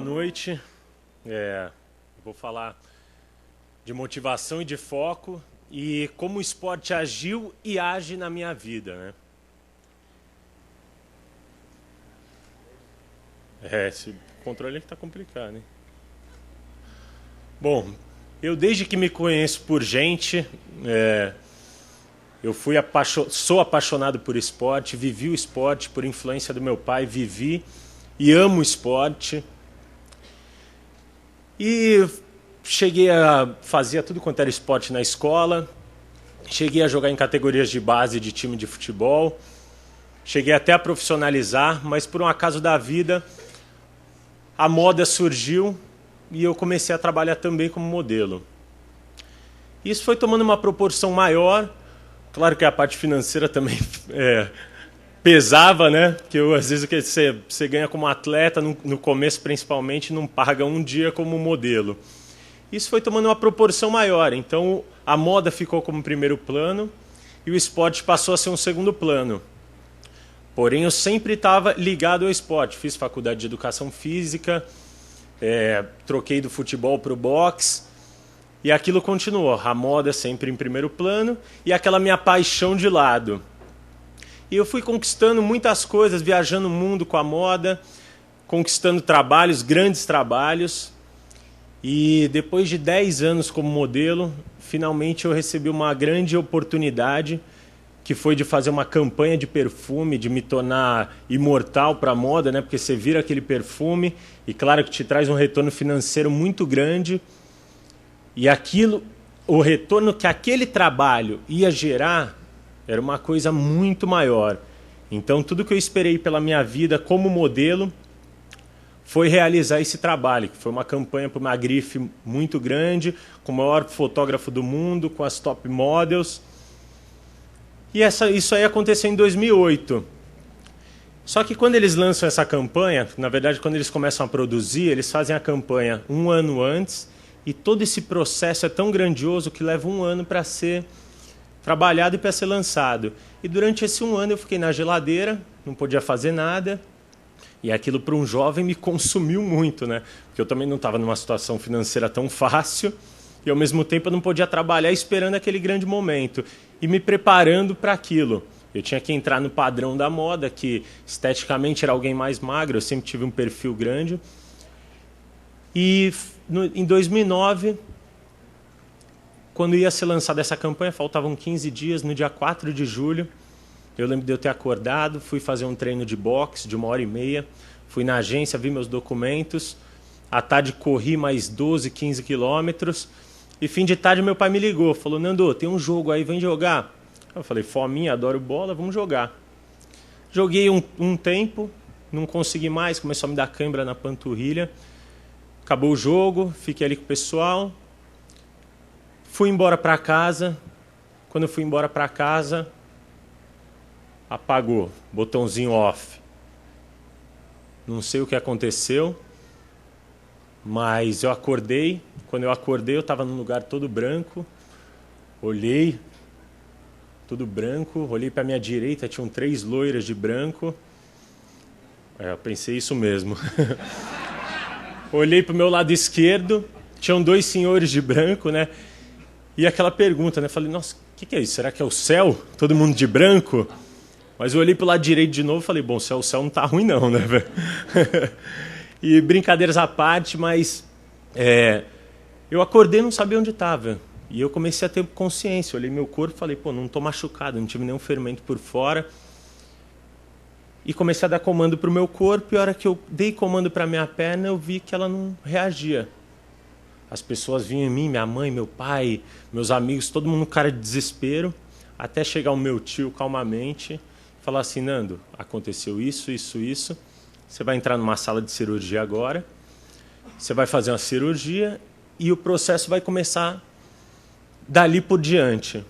noite. Vou falar de motivação e de foco e como o esporte agiu e age na minha vida, né? Esse controle aqui tá complicado, né? Bom, eu desde que me conheço por gente, eu sou apaixonado por esporte, vivi o esporte por influência do meu pai, vivi e amo o esporte. E cheguei a fazer tudo quanto era esporte na escola, cheguei a jogar em categorias de base de time de futebol, cheguei até a profissionalizar, mas por um acaso da vida, a moda surgiu e eu comecei a trabalhar também como modelo. Isso foi tomando uma proporção maior, claro que a parte financeira também pesava, né? Porque às vezes você ganha como atleta, no começo principalmente, não paga um dia como modelo. Isso foi tomando uma proporção maior, então a moda ficou como primeiro plano e o esporte passou a ser um segundo plano. Porém, eu sempre estava ligado ao esporte, fiz faculdade de educação física, troquei do futebol para o boxe e aquilo continuou, a moda sempre em primeiro plano e aquela minha paixão de lado. E eu fui conquistando muitas coisas, viajando o mundo com a moda, conquistando trabalhos, grandes trabalhos. E depois de 10 anos como modelo, finalmente eu recebi uma grande oportunidade, que foi de fazer uma campanha de perfume, de me tornar imortal para a moda, né? Porque você vira aquele perfume e claro que te traz um retorno financeiro muito grande. E o retorno que aquele trabalho ia gerar era uma coisa muito maior. Então, tudo que eu esperei pela minha vida como modelo foi realizar esse trabalho, que foi uma campanha para uma grife muito grande, com o maior fotógrafo do mundo, com as top models. E isso aí aconteceu em 2008. Só que quando eles lançam essa campanha, na verdade, quando eles começam a produzir, eles fazem a campanha um ano antes, e todo esse processo é tão grandioso que leva um ano para ser trabalhado e para ser lançado. E durante esse um ano eu fiquei na geladeira, não podia fazer nada. E aquilo para um jovem me consumiu muito, né? Porque eu também não estava numa situação financeira tão fácil. E ao mesmo tempo eu não podia trabalhar esperando aquele grande momento. E me preparando para aquilo. Eu tinha que entrar no padrão da moda, que esteticamente era alguém mais magro. Eu sempre tive um perfil grande. E em 2009... quando ia ser lançada essa campanha, faltavam 15 dias, no dia 4 de julho, eu lembro de eu ter acordado, fui fazer um treino de boxe de 1h30, fui na agência, vi meus documentos, à tarde corri mais 12, 15 quilômetros, e fim de tarde meu pai me ligou, falou, Nando, tem um jogo aí, vem jogar. Eu falei, fominha, adoro bola, vamos jogar. Joguei um tempo, não consegui mais, começou a me dar cãibra na panturrilha, acabou o jogo, fiquei ali com o pessoal. Fui embora para casa. Quando eu fui embora para casa, apagou, botãozinho off. Não sei o que aconteceu, mas eu acordei. Quando eu acordei, eu estava num lugar todo branco. Olhei, tudo branco. Olhei para minha direita, tinham 3 loiras de branco. Eu pensei isso mesmo. Olhei para o meu lado esquerdo, tinham 2 senhores de branco, né? E aquela pergunta, né? Falei, nossa, o que é isso? Será que é o céu? Todo mundo de branco? Mas eu olhei para o lado direito de novo e falei, bom, o céu não tá ruim não, né, velho? E brincadeiras à parte, mas eu acordei e não sabia onde estava. E eu comecei a ter consciência. Olhei meu corpo e falei, pô, não estou machucado, não tive nenhum ferimento por fora. E comecei a dar comando para o meu corpo e a hora que eu dei comando para a minha perna, eu vi que ela não reagia. As pessoas vinham em mim, minha mãe, meu pai, meus amigos, todo mundo com cara de desespero, até chegar o meu tio calmamente e falar assim, Nando, aconteceu isso, isso, isso, você vai entrar numa sala de cirurgia agora, você vai fazer uma cirurgia e o processo vai começar dali por diante.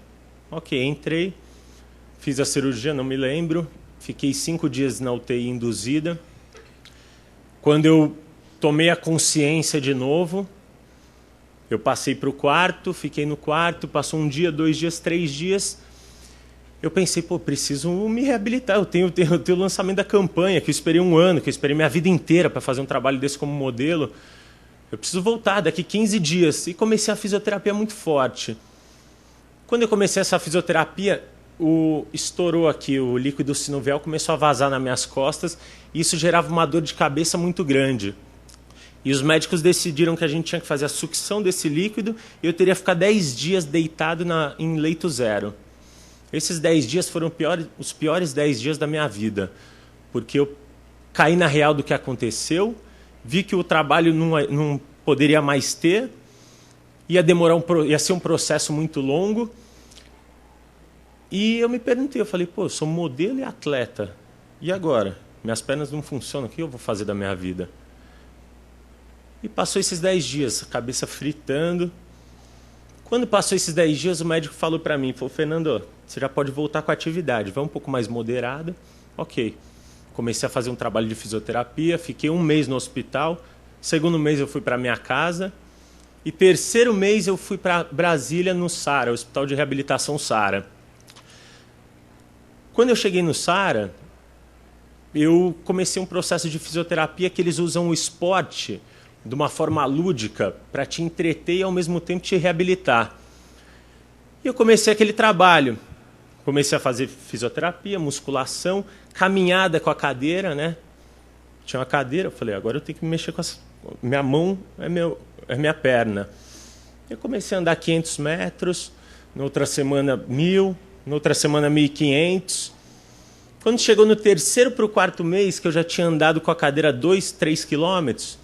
Ok, entrei, fiz a cirurgia, não me lembro, fiquei 5 dias na UTI induzida. Quando eu tomei a consciência de novo, eu passei para o quarto, fiquei no quarto, passou 1 dia, 2 dias, 3 dias, eu pensei, pô, preciso me reabilitar. Eu tenho o lançamento da campanha, que eu esperei 1 ano, que eu esperei minha vida inteira para fazer um trabalho desse como modelo. Eu preciso voltar daqui 15 dias. E comecei a fisioterapia muito forte. Quando eu comecei essa fisioterapia, estourou aqui, o líquido sinovial começou a vazar nas minhas costas, e isso gerava uma dor de cabeça muito grande. E os médicos decidiram que a gente tinha que fazer a sucção desse líquido e eu teria que ficar 10 dias deitado em leito zero. Esses 10 dias foram os piores 10 dias da minha vida, porque eu caí na real do que aconteceu, vi que o trabalho não poderia mais ter, ia ser um processo muito longo. E eu me perguntei, eu falei, pô, eu sou modelo e atleta. E agora? Minhas pernas não funcionam, o que eu vou fazer da minha vida? E passou esses 10 dias, a cabeça fritando. Quando passou esses 10 dias, o médico falou para mim, falou, Fernando, você já pode voltar com a atividade, vai um pouco mais moderada. Ok. Comecei a fazer um trabalho de fisioterapia, fiquei 1 mês no hospital. 2º mês eu fui para minha casa. E 3º mês eu fui para Brasília, no SARA, Hospital de Reabilitação SARA. Quando eu cheguei no SARA, eu comecei um processo de fisioterapia que eles usam o esporte de uma forma lúdica para te entreter e ao mesmo tempo te reabilitar. E eu comecei aquele trabalho. Comecei a fazer fisioterapia, musculação, caminhada com a cadeira, né? Tinha uma cadeira, eu falei, agora eu tenho que me mexer com minha mão, é minha perna. Eu comecei a andar 500 metros, na outra semana 1.000, na outra semana 1.500. Quando chegou no 3º para o 4º mês, que eu já tinha andado com a cadeira 2, 3 quilômetros,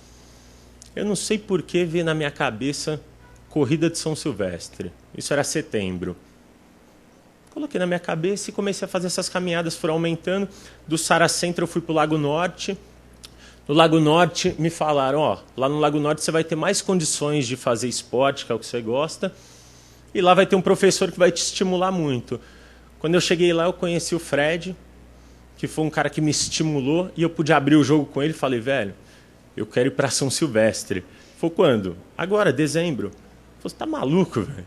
eu não sei por que veio na minha cabeça Corrida de São Silvestre. Isso era setembro. Coloquei na minha cabeça e comecei a fazer essas caminhadas, foram aumentando. Do SARA Centro eu fui para o Lago Norte. No Lago Norte me falaram, ó, lá no Lago Norte você vai ter mais condições de fazer esporte, que é o que você gosta, e lá vai ter um professor que vai te estimular muito. Quando eu cheguei lá, eu conheci o Fred, que foi um cara que me estimulou, e eu pude abrir o jogo com ele e falei, velho, eu quero ir para São Silvestre. Foi quando? Agora, dezembro. Você tá maluco, velho?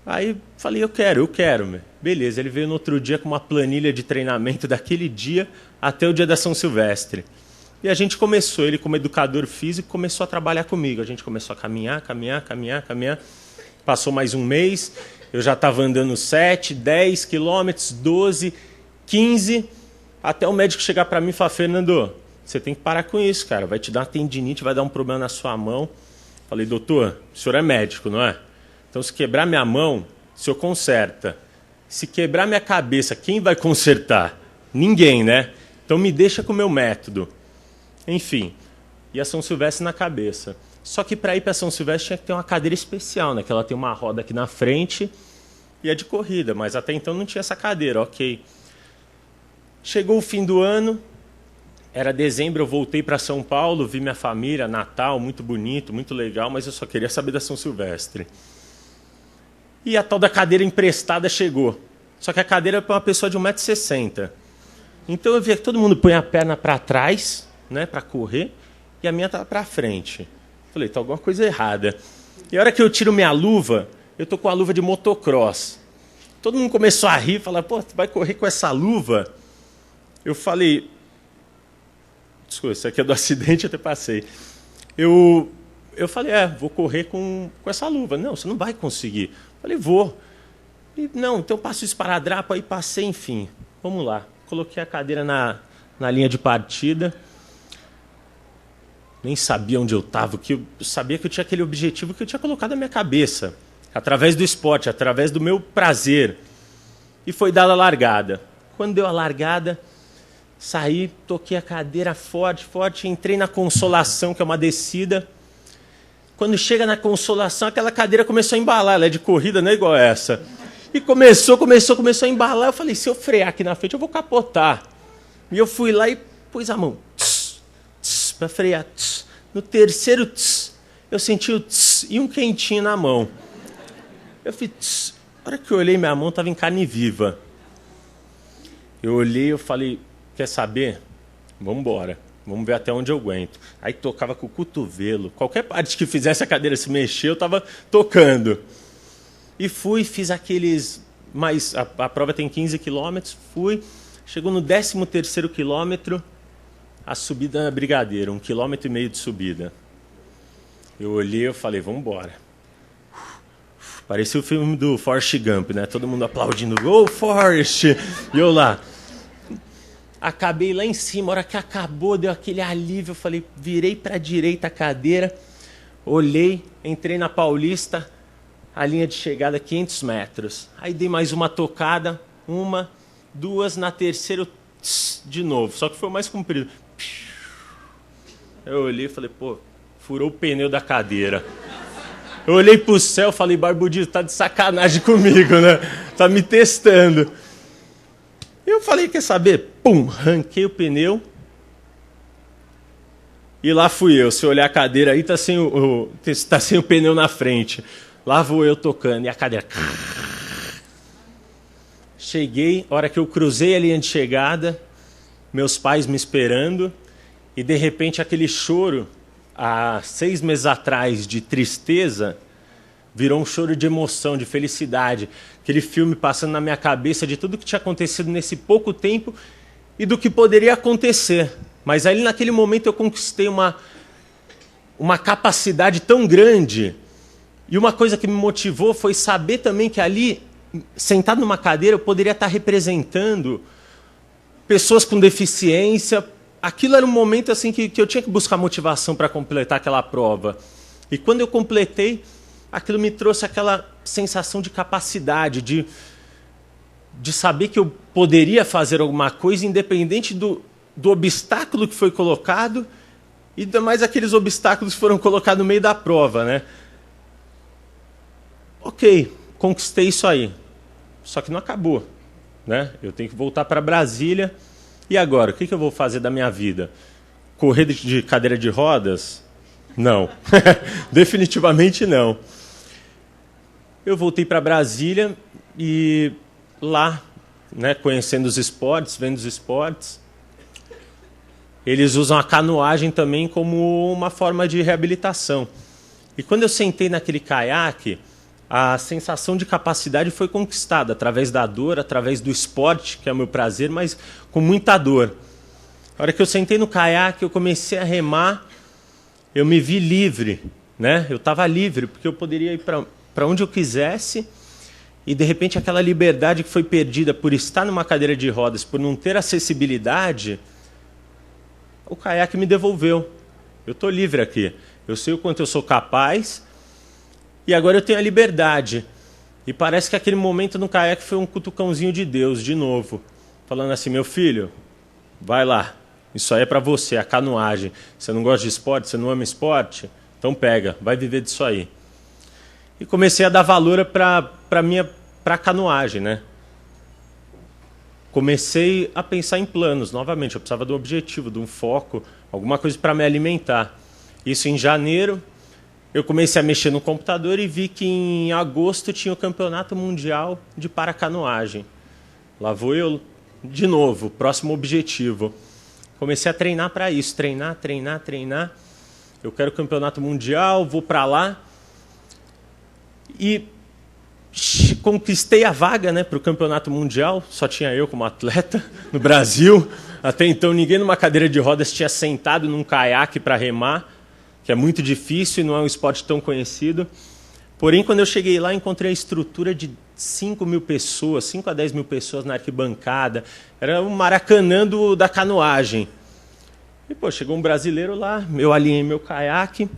Aí falei, eu quero, meu. Beleza, ele veio no outro dia com uma planilha de treinamento daquele dia até o dia da São Silvestre. E a gente começou, ele como educador físico, começou a trabalhar comigo. A gente começou a caminhar. Passou mais 1 mês, eu já estava andando 7, 10 quilômetros, 12, 15, até o médico chegar para mim e falar, Fernando, você tem que parar com isso, cara. Vai te dar uma tendinite, vai dar um problema na sua mão. Falei, doutor, o senhor é médico, não é? Então, se quebrar minha mão, o senhor conserta. Se quebrar minha cabeça, quem vai consertar? Ninguém, né? Então, me deixa com o meu método. Enfim, e a São Silvestre na cabeça. Só que para ir para São Silvestre tinha que ter uma cadeira especial, né? Que ela tem uma roda aqui na frente e é de corrida, mas até então não tinha essa cadeira, ok. Chegou o fim do ano, era dezembro, eu voltei para São Paulo, vi minha família, Natal, muito bonito, muito legal, mas eu só queria saber da São Silvestre. E a tal da cadeira emprestada chegou. Só que a cadeira é para uma pessoa de 1,60 m. Então eu via que todo mundo põe a perna para trás, né, para correr, e a minha estava para frente. Falei, tá alguma coisa errada. E a hora que eu tiro minha luva, eu tô com a luva de motocross. Todo mundo começou a rir, falar, pô, tu vai correr com essa luva? Eu falei, desculpa, isso aqui é do acidente, eu até passei. Eu falei, vou correr com essa luva. Não, você não vai conseguir. Eu falei, vou. E, não, então eu passo o esparadrapo, aí passei, enfim. Vamos lá. Coloquei a cadeira na linha de partida. Nem sabia onde eu estava, eu sabia que eu tinha aquele objetivo que eu tinha colocado na minha cabeça, através do esporte, através do meu prazer. E foi dada a largada. Quando deu a largada, saí, toquei a cadeira forte, entrei na Consolação, que é uma descida. Quando chega na Consolação, aquela cadeira começou a embalar, ela é de corrida, não é igual essa. E começou a embalar, eu falei, se eu frear aqui na frente, eu vou capotar. E eu fui lá e pus a mão para frear. No 3º, eu senti o tss e um quentinho na mão. Eu fiz tss. A hora que eu olhei, minha mão estava em carne viva. Eu olhei, eu falei, quer saber? Vamos embora. Vamos ver até onde eu aguento. Aí tocava com o cotovelo. Qualquer parte que fizesse a cadeira se mexer, eu estava tocando. E fiz aqueles mas a prova tem 15 quilômetros, fui, chegou no 13º quilômetro, a subida na Brigadeiro, 1,5 km de subida. Eu olhei e falei, vamos embora. Parecia o filme do Forrest Gump, né? Todo mundo aplaudindo, go Forrest! E eu lá. Acabei lá em cima, a hora que acabou, deu aquele alívio, eu falei, virei para a direita a cadeira, olhei, entrei na Paulista, a linha de chegada 500 metros. Aí dei mais uma tocada, 1, 2, na terceira, de novo, só que foi mais comprido. Eu olhei e falei, pô, furou o pneu da cadeira. Eu olhei pro céu e falei, Barbudinho, tá de sacanagem comigo, né? Tá me testando. Eu falei, quer saber? Pum, ranquei o pneu. E lá fui eu. Se olhar a cadeira aí, tá sem o pneu na frente. Lá vou eu tocando. E a cadeira... Cheguei, a hora que eu cruzei a linha de chegada, meus pais me esperando. E, de repente, aquele choro, há 6 meses atrás, de tristeza, virou um choro de emoção, de felicidade. Aquele filme passando na minha cabeça de tudo que tinha acontecido nesse pouco tempo e do que poderia acontecer. Mas ali, naquele momento, eu conquistei uma capacidade tão grande. E uma coisa que me motivou foi saber também que ali, sentado numa cadeira, eu poderia estar representando pessoas com deficiência. Aquilo era um momento assim que eu tinha que buscar motivação para completar aquela prova. E quando eu completei, aquilo me trouxe aquela sensação de capacidade, de saber que eu poderia fazer alguma coisa, independente do obstáculo que foi colocado, e mais aqueles obstáculos que foram colocados no meio da prova, né? Ok, conquistei isso aí. Só que não acabou, né? Eu tenho que voltar para Brasília. E agora, o que eu vou fazer da minha vida? Correr de cadeira de rodas? Não. Definitivamente não. Eu voltei para Brasília e lá, né, conhecendo os esportes, vendo os esportes, eles usam a canoagem também como uma forma de reabilitação. E quando eu sentei naquele caiaque, a sensação de capacidade foi conquistada através da dor, através do esporte, que é o meu prazer, mas com muita dor. A hora que eu sentei no caiaque, eu comecei a remar, eu me vi livre, né? Eu estava livre, porque eu poderia ir para onde eu quisesse, e de repente aquela liberdade que foi perdida por estar numa cadeira de rodas, por não ter acessibilidade, o caiaque me devolveu. Eu estou livre aqui. Eu sei o quanto eu sou capaz, e agora eu tenho a liberdade. E parece que aquele momento no caiaque foi um cutucãozinho de Deus, de novo. Falando assim, meu filho, vai lá. Isso aí é para você, a canoagem. Você não gosta de esporte, você não ama esporte? Então pega, vai viver disso aí. E comecei a dar valor para a canoagem, né? Comecei a pensar em planos, novamente. Eu precisava de um objetivo, de um foco, alguma coisa para me alimentar. Isso em janeiro. Eu comecei a mexer no computador e vi que em agosto tinha o Campeonato Mundial de Paracanoagem. Lá vou eu de novo, próximo objetivo. Comecei a treinar para isso, treinar. Eu quero o Campeonato Mundial, vou para lá. E conquistei a vaga, né, para o Campeonato Mundial. Só tinha eu como atleta no Brasil. Até então ninguém numa cadeira de rodas tinha sentado num caiaque para remar, que é muito difícil e não é um esporte tão conhecido. Porém, quando eu cheguei lá, encontrei a estrutura de 5 mil pessoas, 5 a 10 mil pessoas na arquibancada. Era o Maracanã da canoagem. E, pô, chegou um brasileiro lá, eu alinhei meu caiaque,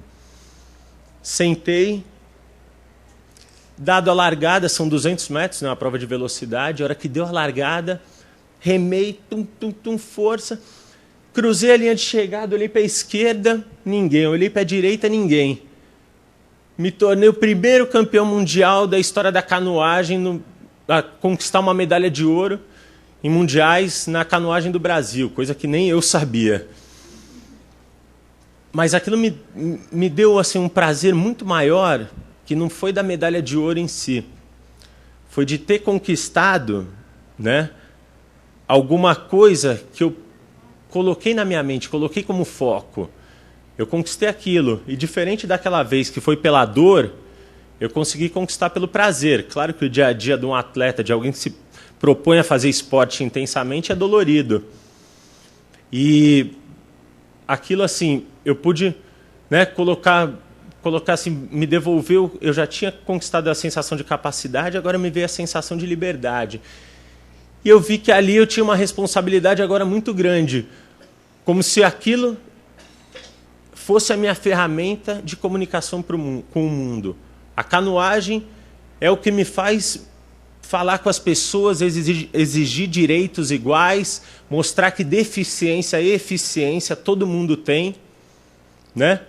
sentei. Dado a largada, são 200 metros, né, uma prova de velocidade. A hora que deu a largada, remei, força. Cruzei a linha de chegada, olhei para a esquerda, ninguém. Olhei para a direita, ninguém. Me tornei o primeiro campeão mundial da história da canoagem a conquistar uma medalha de ouro em mundiais na canoagem do Brasil, coisa que nem eu sabia. Mas aquilo me deu assim, um prazer muito maior, que não foi da medalha de ouro em si. Foi de ter conquistado, né, alguma coisa que eu coloquei na minha mente, coloquei como foco. Eu conquistei aquilo. E diferente daquela vez que foi pela dor, eu consegui conquistar pelo prazer. Claro que o dia a dia de um atleta, de alguém que se propõe a fazer esporte intensamente, é dolorido. E aquilo assim, eu pude, né, colocar assim, me devolveu, eu já tinha conquistado a sensação de capacidade, agora me veio a sensação de liberdade. E eu vi que ali eu tinha uma responsabilidade agora muito grande, como se aquilo fosse a minha ferramenta de comunicação com o mundo. A canoagem é o que me faz falar com as pessoas, exigir direitos iguais, mostrar que deficiência e eficiência todo mundo tem, né?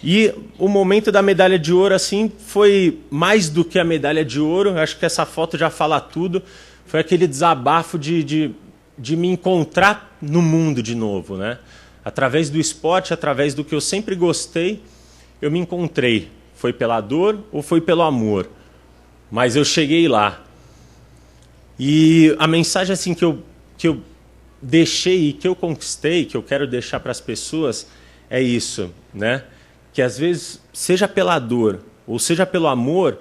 E o momento da medalha de ouro assim foi mais do que a medalha de ouro. Acho que essa foto já fala tudo. Foi aquele desabafo de me encontrar no mundo de novo, né? Através do esporte, através do que eu sempre gostei, eu me encontrei. Foi pela dor ou foi pelo amor? Mas eu cheguei lá. E a mensagem assim que eu deixei e que eu conquistei, que eu quero deixar para as pessoas, é isso, né? Que às vezes, seja pela dor ou seja pelo amor,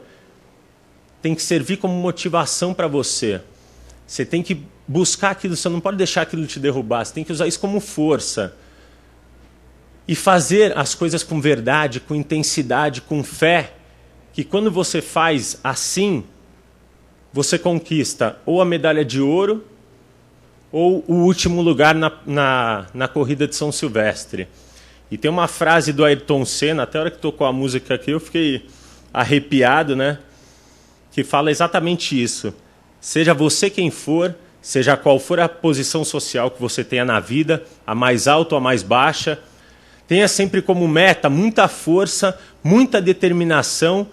tem que servir como motivação para você. Você tem que buscar aquilo, você não pode deixar aquilo te derrubar, você tem que usar isso como força. E fazer as coisas com verdade, com intensidade, com fé, que quando você faz assim, você conquista ou a medalha de ouro ou o último lugar na corrida de São Silvestre. E tem uma frase do Ayrton Senna, até a hora que tocou a música aqui eu fiquei arrepiado, né? Que fala exatamente isso. Seja você quem for, seja qual for a posição social que você tenha na vida, a mais alta ou a mais baixa, tenha sempre como meta muita força, muita determinação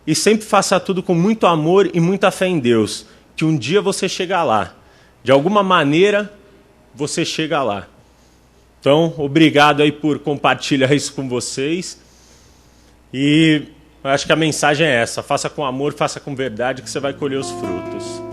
e sempre faça tudo com muito amor e muita fé em Deus, que um dia você chega lá. De alguma maneira, você chega lá. Então, obrigado aí por compartilhar isso com vocês. E eu acho que a mensagem é essa. Faça com amor, faça com verdade, que você vai colher os frutos.